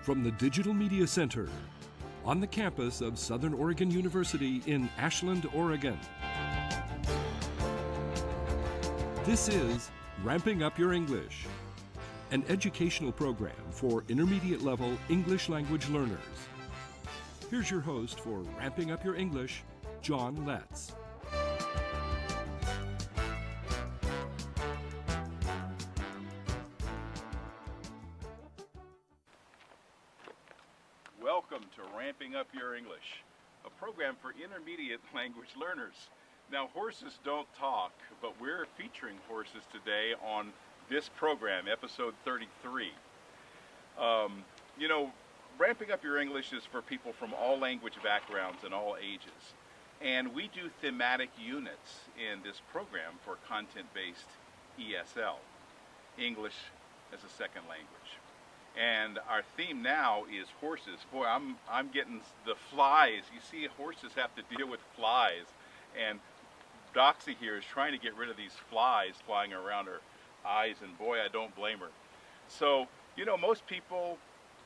From the Digital Media Center on the campus of Southern Oregon University in Ashland, Oregon. This is Ramping Up Your English, an educational program for intermediate level English language learners. Here's your host for Ramping Up Your English, John Letts. Welcome to Ramping Up Your English, a program for intermediate language learners. Now, horses don't talk, but we're featuring horses today on this program, episode 33. Ramping Up Your English is for people from all language backgrounds and all ages. And we do thematic units in this program for content-based ESL, English as a second language. And our theme now is horses. Boy, I'm getting the flies. You see, horses have to deal with flies. And Doxie here is trying to get rid of these flies flying around her eyes, and boy, I don't blame her. So, most people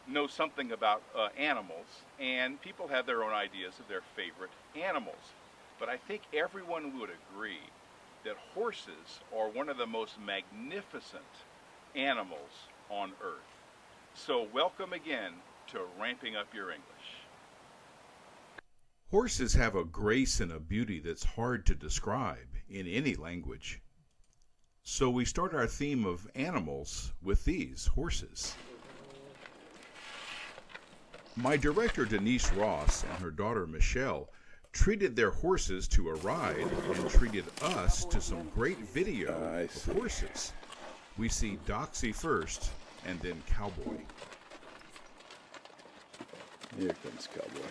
know something about animals, and people have their own ideas of their favorite animals. But I think everyone would agree that horses are one of the most magnificent animals on earth. So welcome again to Ramping Up Your English. Horses have a grace and a beauty that's hard to describe in any language. So we start our theme of animals with these horses. My director Denise Ross and her daughter Michelle treated their horses to a ride and treated us to some great video of horses. We see Doxie first, and then Cowboy. Here comes Cowboy.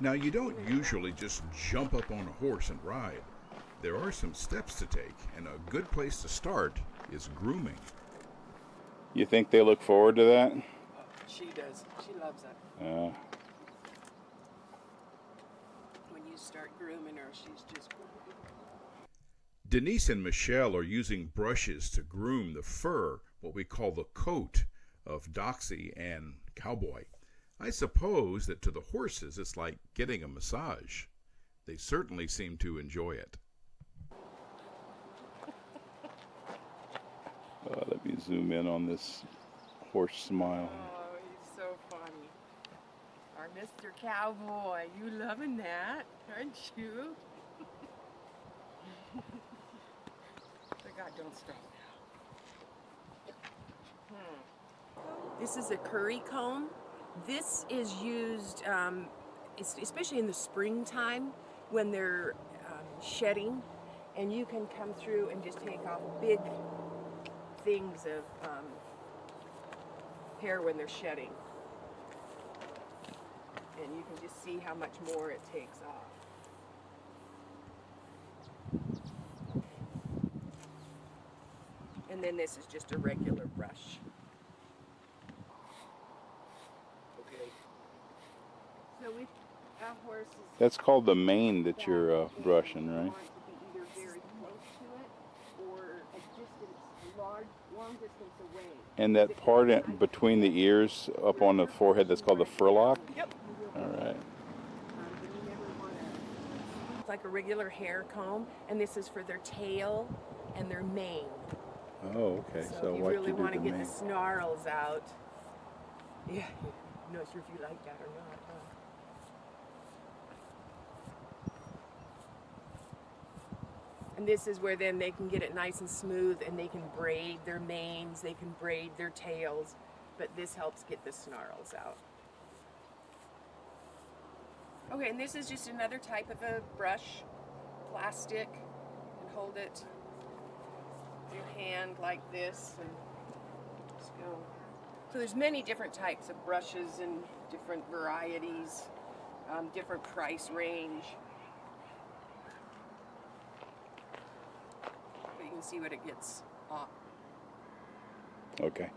Now, you don't usually just jump up on a horse and ride. There are some steps to take, and a good place to start is grooming. You think they look forward to that? She does. She loves it. When you start grooming her, she's just... Denise and Michelle are using brushes to groom the fur, what we call the coat, of Doxie and Cowboy. I suppose that to the horses it's like getting a massage. They certainly seem to enjoy it. Let me zoom in on this horse smile. Oh, he's so funny. Our Mr. Cowboy, you loving that, aren't you? But God, don't stop now. This is a curry comb. This is used, especially in the springtime when they're shedding, and you can come through and just take off big things of hair when they're shedding. And you can just see how much more it takes off. And then this is just a regular brush. So with our horses, That's called the mane that you're brushing, right? want to be either very close to it or a distance, long distance away. And that part between the ears up on the forehead, that's called the furlock? Yep. All right. It's like a regular hair comb, and this is for their tail and their mane. Oh, okay. So So if you what really you do want to the get mane? the snarls out, yeah, I'm not sure if you like that or not. And this is where then they can get it nice and smooth, and they can braid their manes, they can braid their tails, but this helps get the snarls out. Okay, and this is just another type of a brush, plastic, and hold it with your hand like this, and just go. So there's many different types of brushes and different varieties, different price range. But you can see what it gets off. Okay.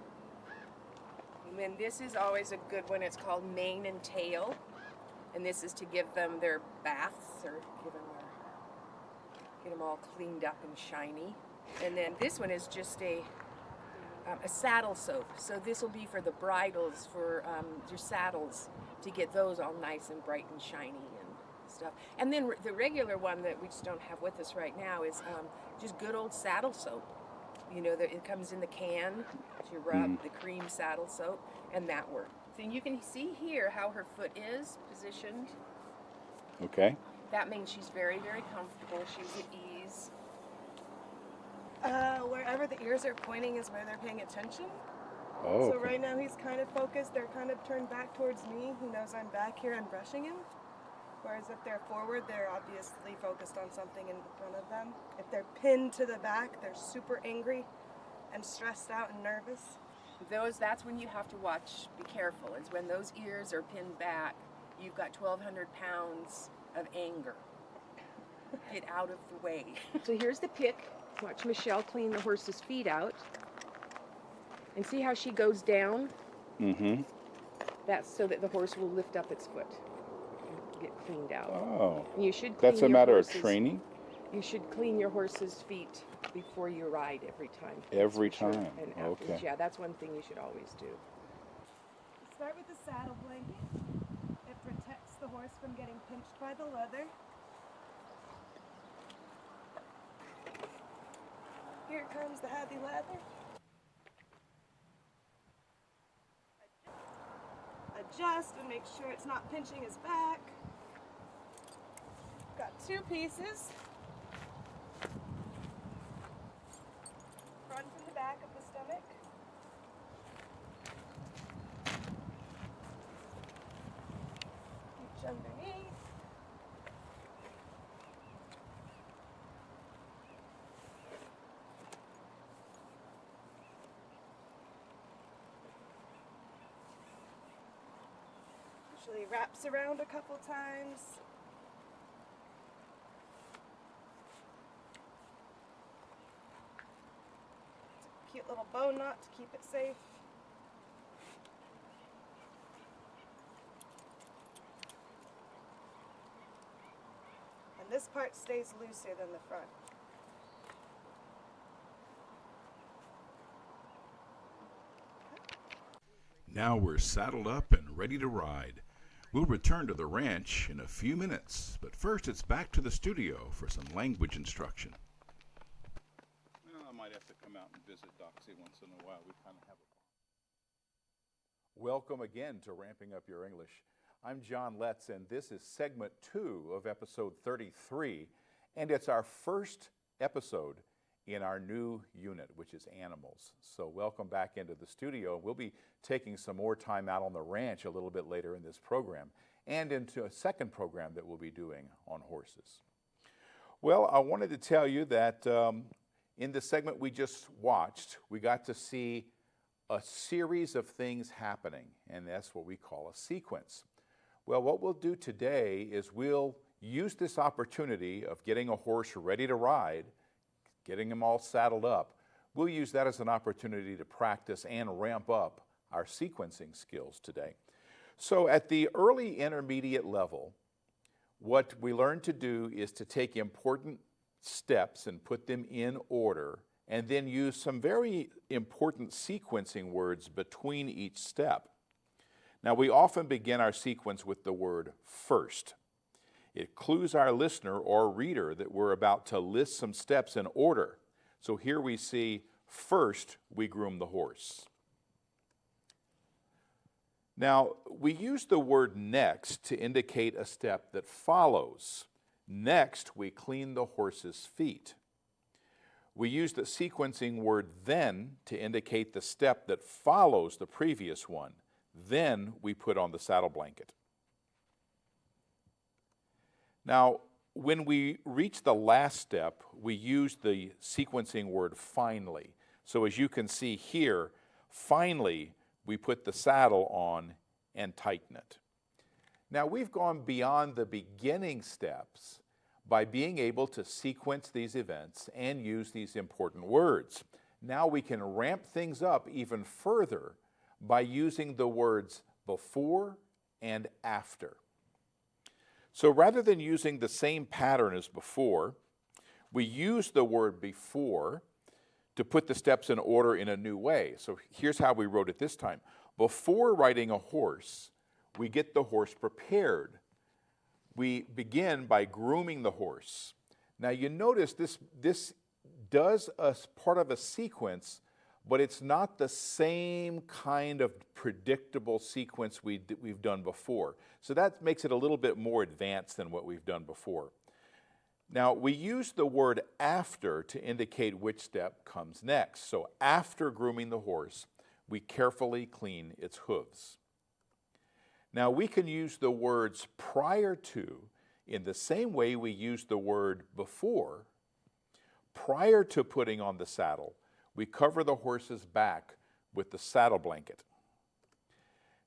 And then this is always a good one. It's called mane and tail. And this is to give them their baths, or get them all cleaned up and shiny. And then this one is just a saddle soap. So this will be for the bridles, for your saddles, to get those all nice and bright and shiny and stuff. And then the regular one that we just don't have with us right now is just good old saddle soap. You know, it comes in the can to rub, the cream saddle soap, and that works. So you can see here how her foot is positioned. Okay. That means she's very, very comfortable. She's at ease. Wherever the ears are pointing is where they're paying attention. Oh. So right now he's kind of focused. They're kind of turned back towards me. He knows I'm back here and brushing him. Whereas if they're forward, they're obviously focused on something in front of them. If they're pinned to the back, they're super angry and stressed out and nervous. That's when you have to watch, be careful, is when those ears are pinned back, you've got 1,200 pounds of anger. Get out of the way. So here's the pick. Watch Michelle clean the horse's feet out. And see how she goes down? Mm-hmm. That's so that the horse will lift up its foot and get cleaned out. Oh. And you should clean That's a your matter horse's, of training? You should clean your horse's feet before you ride every time. Every That's for sure. time, And afterwards, okay. yeah, that's one thing you should always do. Start with the saddle blanket. It protects the horse from getting pinched by the leather. Here comes the heavy leather. Adjust and make sure it's not pinching his back. Got two pieces. Front and the back of the stomach. Reach underneath. Usually wraps around a couple times. It's a cute little bow knot to keep it safe. And this part stays looser than the front. Now we're saddled up and ready to ride. We'll return to the ranch in a few minutes, but first it's back to the studio for some language instruction. Well, I might have to come out and visit Doxie once in a while. We kind of have a... Welcome again to Ramping Up Your English. I'm John Letts, and this is segment 2 of episode 33, and it's our first episode in our new unit, which is animals. So welcome back into the studio. We'll be taking some more time out on the ranch a little bit later in this program, and into a second program that we'll be doing on horses. Well, I wanted to tell you that in the segment we just watched, we got to see a series of things happening, and that's what we call a sequence. Well, what we'll do today is we'll use this opportunity of getting a horse ready to ride, getting them all saddled up. We'll use that as an opportunity to practice and ramp up our sequencing skills today. So at the early intermediate level, what we learn to do is to take important steps and put them in order, and then use some very important sequencing words between each step. Now, we often begin our sequence with the word first. It clues our listener or reader that we're about to list some steps in order. So here we see, first we groom the horse. Now, we use the word next to indicate a step that follows. Next, we clean the horse's feet. We use the sequencing word then to indicate the step that follows the previous one. Then we put on the saddle blanket. Now, when we reach the last step, we use the sequencing word finally. So as you can see here, finally, we put the saddle on and tighten it. Now, we've gone beyond the beginning steps by being able to sequence these events and use these important words. Now we can ramp things up even further by using the words before and after. So rather than using the same pattern as before, we use the word before to put the steps in order in a new way. So here's how we wrote it this time. Before riding a horse, we get the horse prepared. We begin by grooming the horse. Now you notice this does as part of a sequence, but it's not the same kind of predictable sequence we've done before. So that makes it a little bit more advanced than what we've done before. Now, we use the word after to indicate which step comes next. So after grooming the horse, we carefully clean its hooves. Now, we can use the words prior to in the same way we use the word before. Prior to putting on the saddle, we cover the horse's back with the saddle blanket.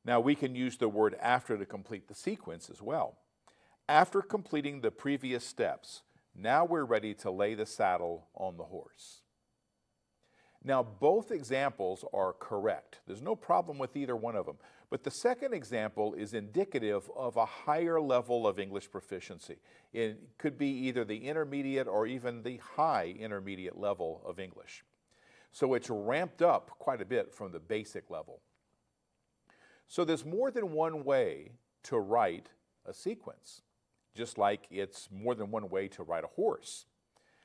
Now, we can use the word after to complete the sequence as well. After completing the previous steps, now we're ready to lay the saddle on the horse. Now, both examples are correct. There's no problem with either one of them. But the second example is indicative of a higher level of English proficiency. It could be either the intermediate or even the high intermediate level of English. So it's ramped up quite a bit from the basic level. So there's more than one way to write a sequence, just like it's more than one way to ride a horse.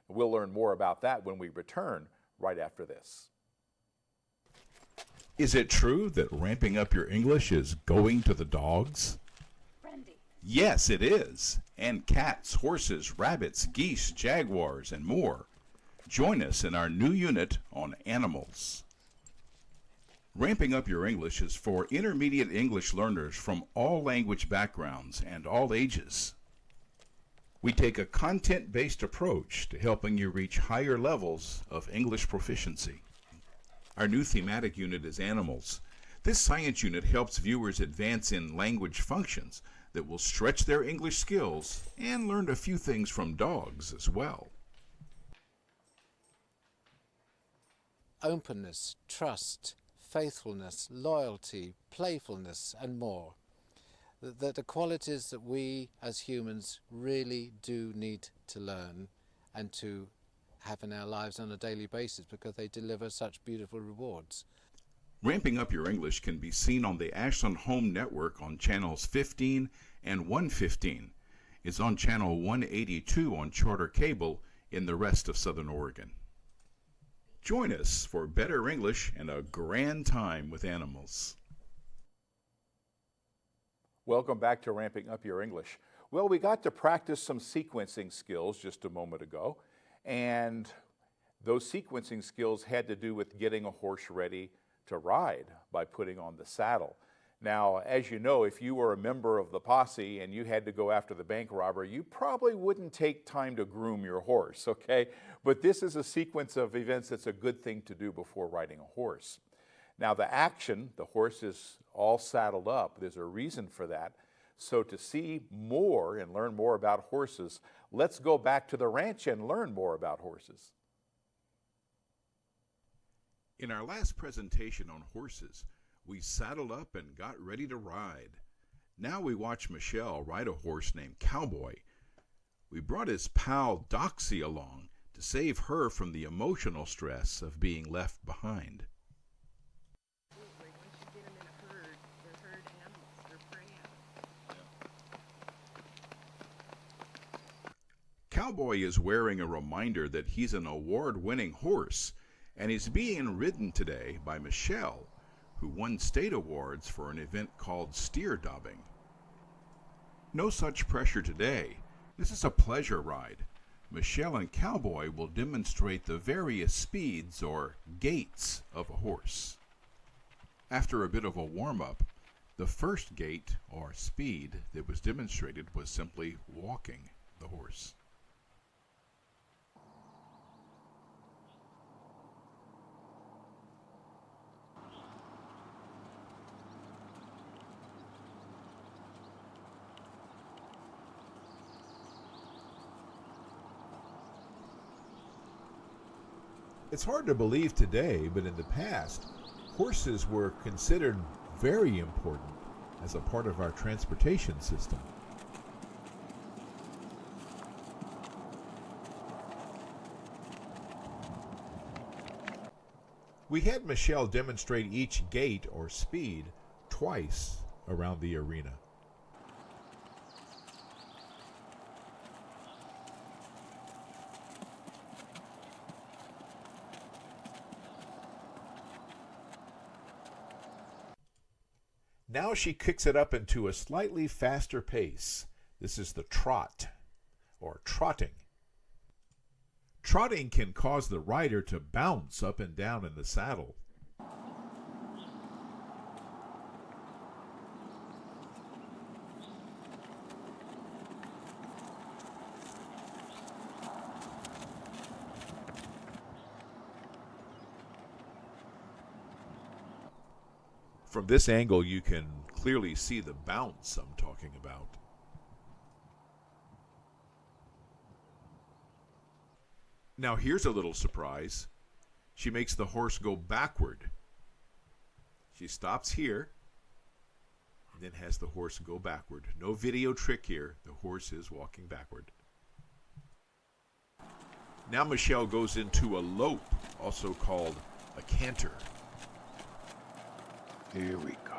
We'll learn more about that when we return right after this. Is it true that ramping up your English is going to the dogs? Brandy. Yes, it is. And cats, horses, rabbits, geese, jaguars, and more. Join us in our new unit on animals. Ramping Up Your English is for intermediate English learners from all language backgrounds and all ages. We take a content-based approach to helping you reach higher levels of English proficiency. Our new thematic unit is animals. This science unit helps viewers advance in language functions that will stretch their English skills and learn a few things from dogs as well. Openness, trust, faithfulness, loyalty, playfulness, and more. The qualities that we as humans really do need to learn and to have in our lives on a daily basis because they deliver such beautiful rewards. Ramping Up Your English can be seen on the Ashland Home Network on channels 15 and 115. It's on channel 182 on Charter Cable in the rest of Southern Oregon. Join us for better English and a grand time with animals. Welcome back to Ramping Up Your English. Well, we got to practice some sequencing skills just a moment ago, and those sequencing skills had to do with getting a horse ready to ride by putting on the saddle. Now, as you know, if you were a member of the posse and you had to go after the bank robber, you probably wouldn't take time to groom your horse, okay? But this is a sequence of events that's a good thing to do before riding a horse. Now, the action, the horse is all saddled up. There's a reason for that. So to see more and learn more about horses, let's go back to the ranch and learn more about horses. In our last presentation on horses, we saddled up and got ready to ride. Now we watch Michelle ride a horse named Cowboy. We brought his pal Doxie along to save her from the emotional stress of being left behind. Cowboy is wearing a reminder that he's an award-winning horse, and he's being ridden today by Michelle, who won state awards for an event called steer dobbing. No such pressure today. This is a pleasure ride. Michelle and Cowboy will demonstrate the various speeds or gaits of a horse. After a bit of a warm-up, the first gait or speed that was demonstrated was simply walking the horse. It's hard to believe today, but in the past, horses were considered very important as a part of our transportation system. We had Michelle demonstrate each gait or speed twice around the arena. Now she kicks it up into a slightly faster pace. This is the trot, or trotting. Trotting can cause the rider to bounce up and down in the saddle. From this angle, you can clearly see the bounce I'm talking about. Now here's a little surprise. She makes the horse go backward. She stops here and then has the horse go backward. No video trick here. The horse is walking backward. Now Michelle goes into a lope, also called a canter. Here we go.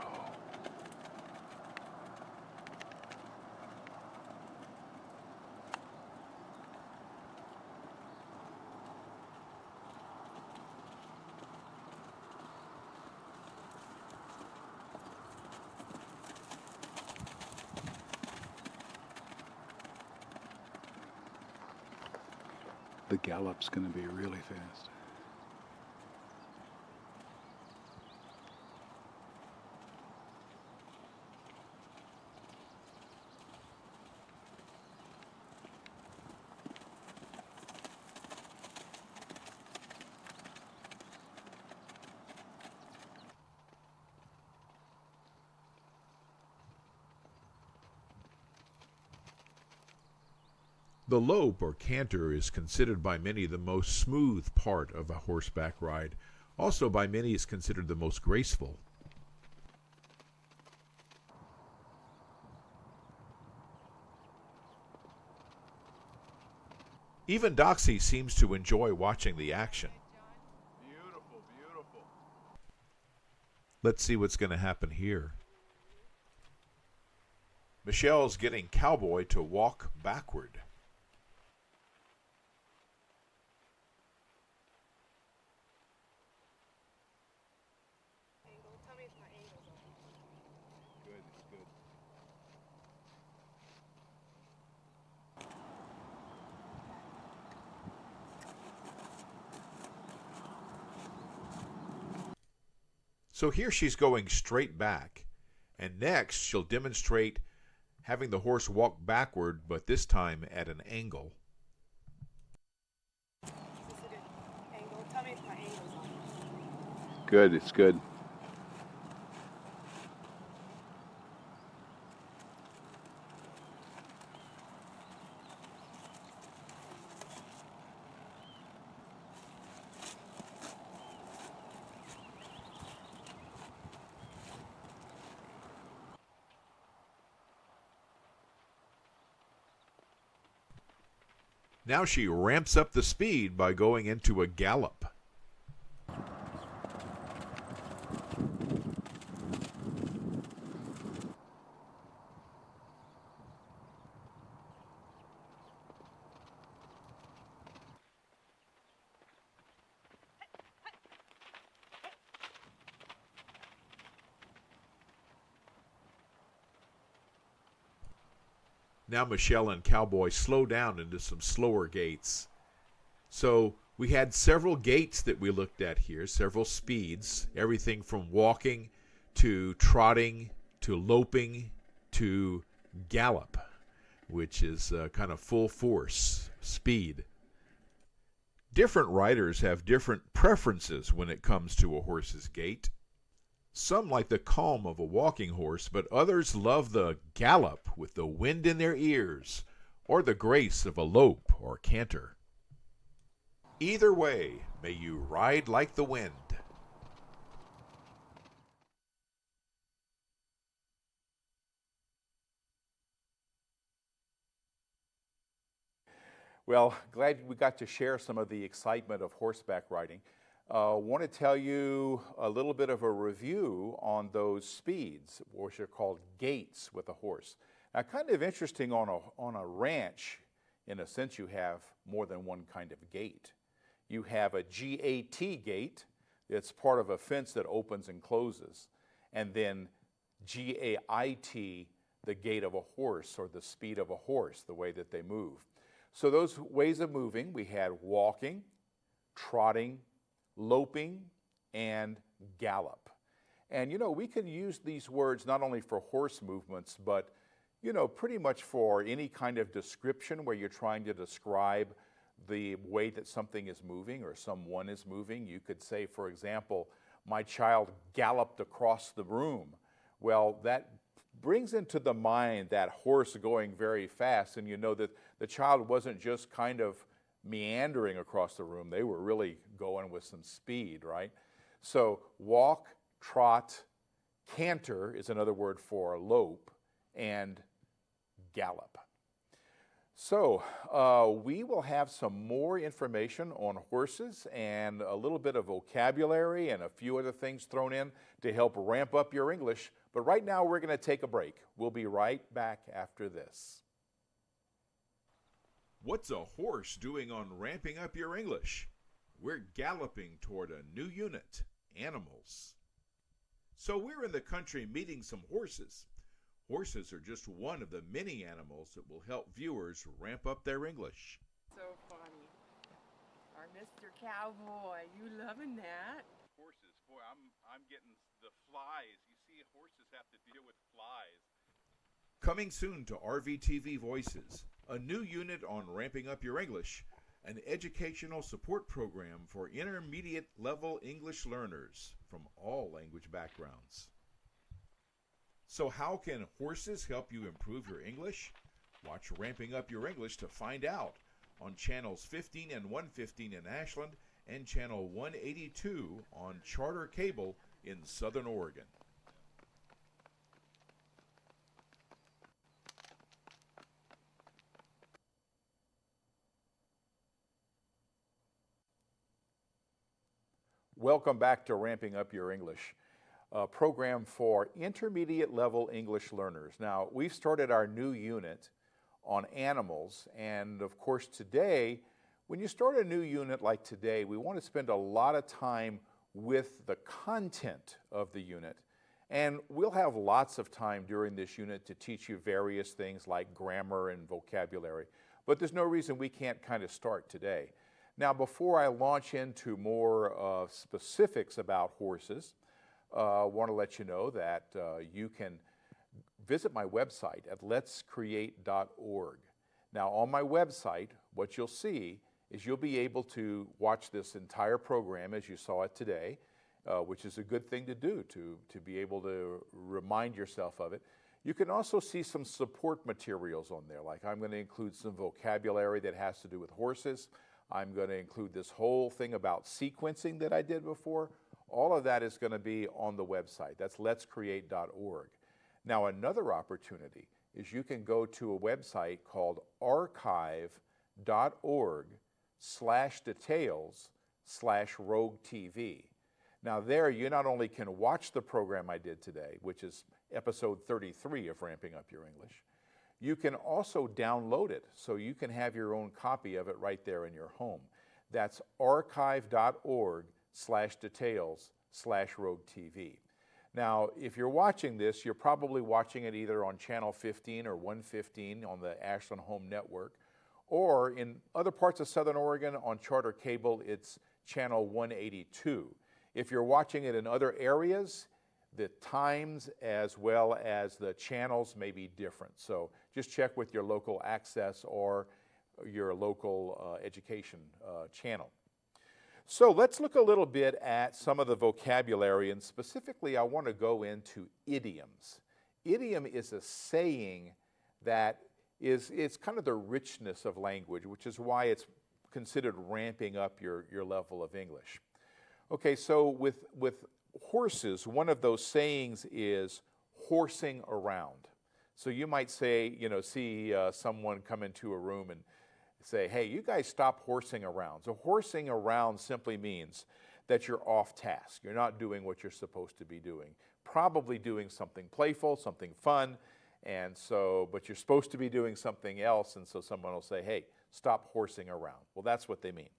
The gallop's going to be really fast. The lope or canter is considered by many the most smooth part of a horseback ride. Also by many is considered the most graceful. Even Doxie seems to enjoy watching the action. Beautiful, beautiful. Let's see what's going to happen here. Michelle's getting Cowboy to walk backward. So here she's going straight back, and next she'll demonstrate having the horse walk backward, but this time at an angle. Is this a good angle? Tell me if my angle's on. Good, it's good. Now she ramps up the speed by going into a gallop. Now Michelle and Cowboy slow down into some slower gaits. So we had several gaits that we looked at here, several speeds, everything from walking to trotting to loping to gallop, which is kind of full force speed. Different riders have different preferences when it comes to a horse's gait. Some like the calm of a walking horse, but others love the gallop with the wind in their ears, or the grace of a lope or canter. Either way, may you ride like the wind. Well, glad we got to share some of the excitement of horseback riding. Want to tell you a little bit of a review on those speeds, which are called gaits with a horse. Now, kind of interesting on a ranch, in a sense, you have more than one kind of gate. You have a GAT gate. It's part of a fence that opens and closes. And then GAIT, the gait of a horse, or the speed of a horse, the way that they move. So those ways of moving, we had walking, trotting, loping, and gallop. And you know, we can use these words not only for horse movements, but you know, pretty much for any kind of description where you're trying to describe the way that something is moving or someone is moving. You could say, for example, my child galloped across the room. Well, that brings into the mind that horse going very fast, and you know that the child wasn't just kind of meandering across the room. They were really going with some speed, right? So walk, trot, canter is another word for lope, and gallop. So we will have some more information on horses and a little bit of vocabulary and a few other things thrown in to help ramp up your English. But right now we're going to take a break. We'll be right back after this. What's a horse doing on ramping up your English? We're galloping toward a new unit, animals. So we're in the country meeting some horses. Horses are just one of the many animals that will help viewers ramp up their English. So funny. Our Mr. Cowboy, you loving that? Horses, boy, I'm getting the flies. You see, horses have to deal with flies. Coming soon to RVTV Voices, a new unit on ramping up your English, an educational support program for intermediate level English learners from all language backgrounds. So how can horses help you improve your English? Watch Ramping Up Your English to find out on channels 15 and 115 in Ashland and channel 182 on Charter Cable in Southern Oregon. Welcome back to Ramping Up Your English, a program for intermediate level English learners. Now, we've started our new unit on animals, and of course today, when you start a new unit like today, we want to spend a lot of time with the content of the unit. And we'll have lots of time during this unit to teach you various things like grammar and vocabulary, but there's no reason we can't kind of start today. Now, before I launch into more specifics about horses, I want to let you know that you can visit my website at letscreate.org. Now, on my website, what you'll see is you'll be able to watch this entire program as you saw it today, which is a good thing to do, to be able to remind yourself of it. You can also see some support materials on there, like I'm going to include some vocabulary that has to do with horses. I'm going to include this whole thing about sequencing that I did before. All of that is going to be on the website. That's letscreate.org. Now, another opportunity is you can go to a website called archive.org/details/rogue-tv. Now there, you not only can watch the program I did today, which is episode 33 of Ramping Up Your English, you can also download it, so you can have your own copy of it right there in your home. That's archive.org/details/rogue-tv. Now, if you're watching this, you're probably watching it either on channel 15 or 115 on the Ashland Home Network, or in other parts of Southern Oregon on Charter Cable, it's channel 182. If you're watching it in other areas, the times as well as the channels may be different. So just check with your local access or your local education channel. So let's look a little bit at some of the vocabulary, and specifically I want to go into idioms. Idiom is a saying that it's kind of the richness of language, which is why it's considered ramping up your level of English. Okay, so with horses, one of those sayings is horsing around. So you might say, see someone come into a room and say, hey, you guys stop horsing around. So horsing around simply means that you're off task. You're not doing what you're supposed to be doing. Probably doing something playful, something fun, and so, but you're supposed to be doing something else, and so someone will say, hey, stop horsing around. Well, that's what they mean.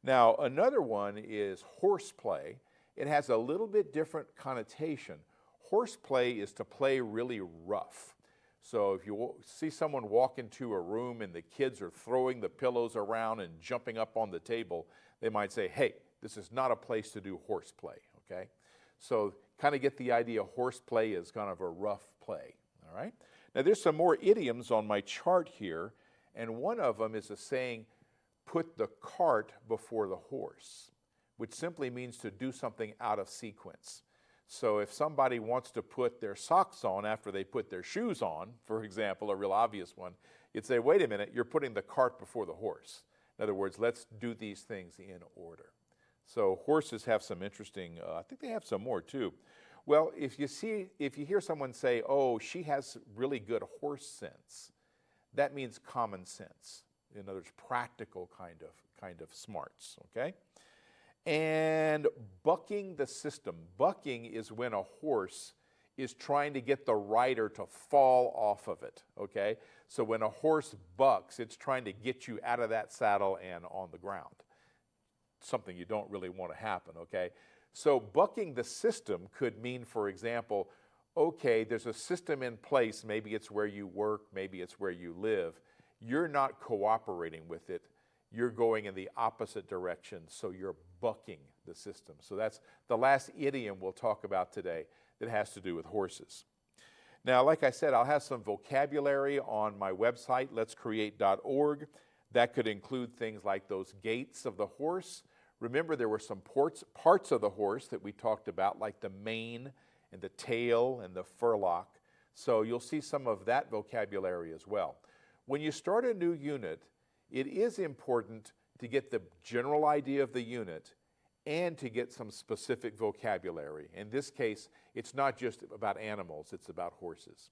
Now, another one is horseplay. It has a little bit different connotation. Horseplay is to play really rough. So if you see someone walk into a room and the kids are throwing the pillows around and jumping up on the table, they might say, hey, this is not a place to do horseplay, okay? So kind of get the idea horseplay is kind of a rough play, all right? Now there's some more idioms on my chart here, and one of them is a saying, put the cart before the horse, which simply means to do something out of sequence. So if somebody wants to put their socks on after they put their shoes on, for example, a real obvious one, you'd say, wait a minute, you're putting the cart before the horse. In other words, let's do these things in order. So horses have some interesting, I think they have some more too. Well, if you hear someone say, oh, she has really good horse sense, that means common sense. In other words, practical kind of smarts, okay? And bucking the system. Bucking is when a horse is trying to get the rider to fall off of it, okay? So when a horse bucks, it's trying to get you out of that saddle and on the ground. Something you don't really want to happen, okay? So bucking the system could mean, for example, okay, there's a system in place, maybe it's where you work, maybe it's where you live. You're not cooperating with it. You're going in the opposite direction, so you're bucking the system. So that's the last idiom we'll talk about today that has to do with horses. Now, like I said, I'll have some vocabulary on my website, letscreate.org. That could include things like those gaits of the horse. Remember, there were some parts of the horse that we talked about, like the mane and the tail and the furlock. So you'll see some of that vocabulary as well. When you start a new unit, it is important to get the general idea of the unit and to get some specific vocabulary. In this case, it's not just about animals, it's about horses.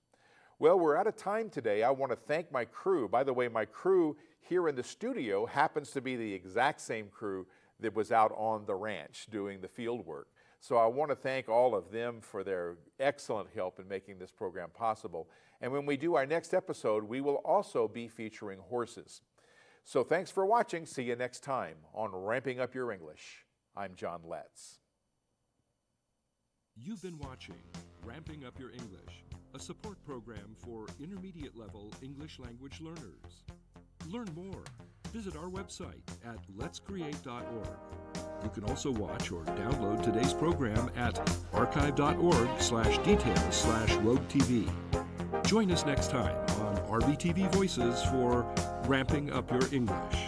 Well, we're out of time today. I want to thank my crew. By the way, my crew here in the studio happens to be the exact same crew that was out on the ranch doing the field work. So I want to thank all of them for their excellent help in making this program possible. And when we do our next episode, we will also be featuring horses. So thanks for watching. See you next time on Ramping Up Your English. I'm John Letts. You've been watching Ramping Up Your English, a support program for intermediate level English language learners. Learn more. Visit our website at letscreate.org. You can also watch or download today's program at archive.org/details/roadtv. Join us next time on RBTV Voices for Ramping Up Your English.